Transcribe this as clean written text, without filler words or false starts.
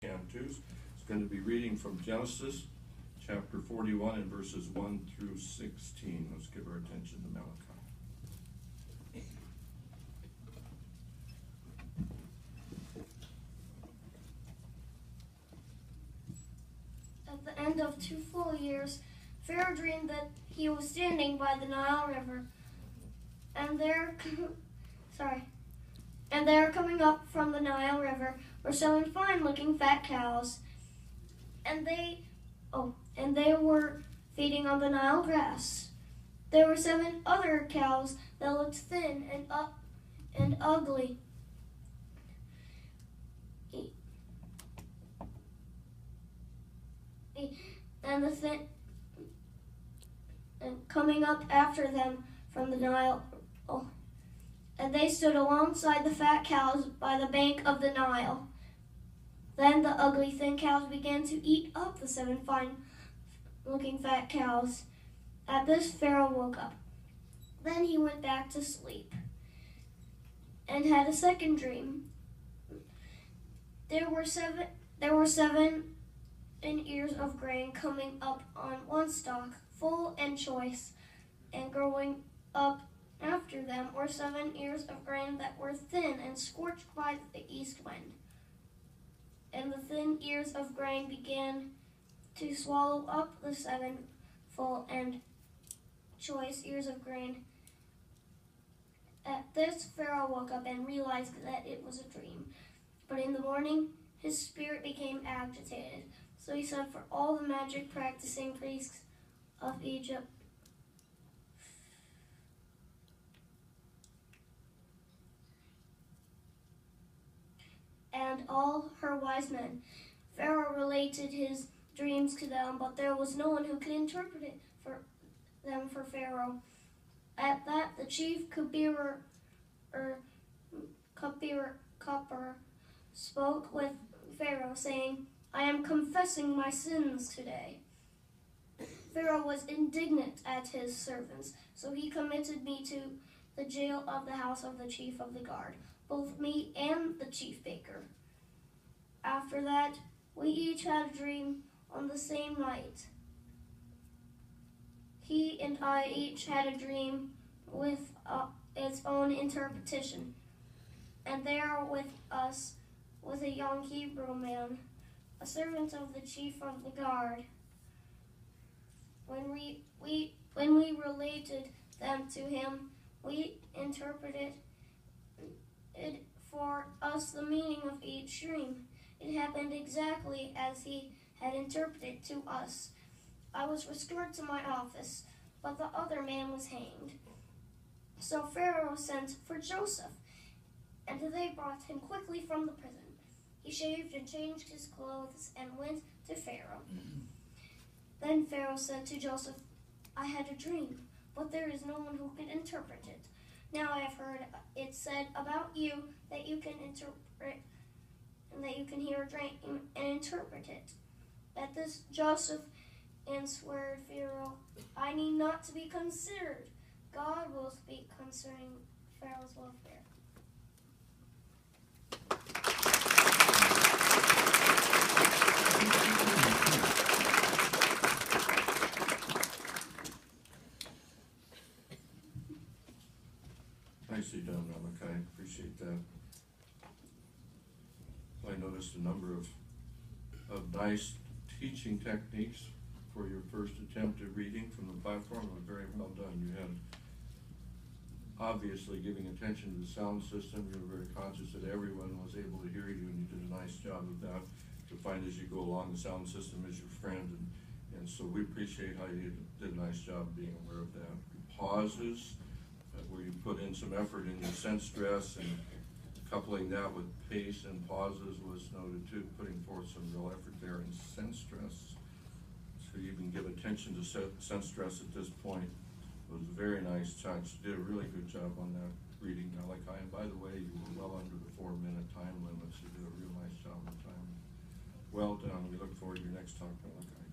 Cantus. It's going to be reading from Genesis chapter 41 and verses 1 through 16. Let's give our attention to Malachi. At the end of 2 full years, Pharaoh dreamed that he was standing by the Nile River, and there coming up from the Nile River were 7 fine-looking fat cows, and they were feeding on the Nile grass. There were 7 other cows that looked thin and ugly. And coming up after them from the Nile, and they stood alongside the fat cows by the bank of the Nile. Then the ugly thin cows began to eat up the 7 fine-looking fat cows. At this, Pharaoh woke up. Then he went back to sleep and had a second dream. There were seven ears of grain coming up on one stalk, full and choice, and growing up after them were 7 ears of grain that were thin and scorched by the east wind. And the thin ears of grain began to swallow up the 7 full and choice ears of grain. At this, Pharaoh woke up and realized that it was a dream. But in the morning, his spirit became agitated. So he sent for all the magic practicing priests of Egypt and all her wise men. Pharaoh related his dreams to them, but there was no one who could interpret it for them for Pharaoh. At that, the chief cupbearer spoke with Pharaoh, saying, "I am confessing my sins today." Pharaoh was indignant at his servants, so he committed me to the jail of the house of the chief of the guard, both me and the chief baker. After that, we each had a dream on the same night. He and I each had a dream with its own interpretation, and there with us was a young Hebrew man, a servant of the chief of the guard. When we related them to him, we interpreted it for us the meaning of each dream. It happened exactly as he had interpreted to us. I was restored to my office, but the other man was hanged. So Pharaoh sent for Joseph, and they brought him quickly from the prison. He shaved and changed his clothes and went to Pharaoh. Then Pharaoh said to Joseph, "I had a dream, but there is no one who can interpret it. Now I have heard it said about you that you can interpret, and that you can hear a dream and interpret it." At this, Joseph answered Pharaoh, "I need not to be considered. God will speak concerning Pharaoh's welfare." Nicely done, Malachi. Appreciate that. I noticed a number of nice teaching techniques for your first attempt at reading from the platform. It was very well done. You had obviously giving attention to the sound system. You were very conscious that everyone was able to hear you, and you did a nice job of that, to find as you go along the sound system as your friend. And so we appreciate how you did a nice job being aware of that. Pauses, where you put in some effort in your sense stress, and coupling that with pace and pauses was noted too, putting forth some real effort there in sense stress. So you even give attention to sense stress at this point. It was a very nice touch. You did a really good job on that reading, Malachi. And by the way, you were well under the 4-minute time limit, so you did a real nice job on time. Well done. We look forward to your next talk, Malachi.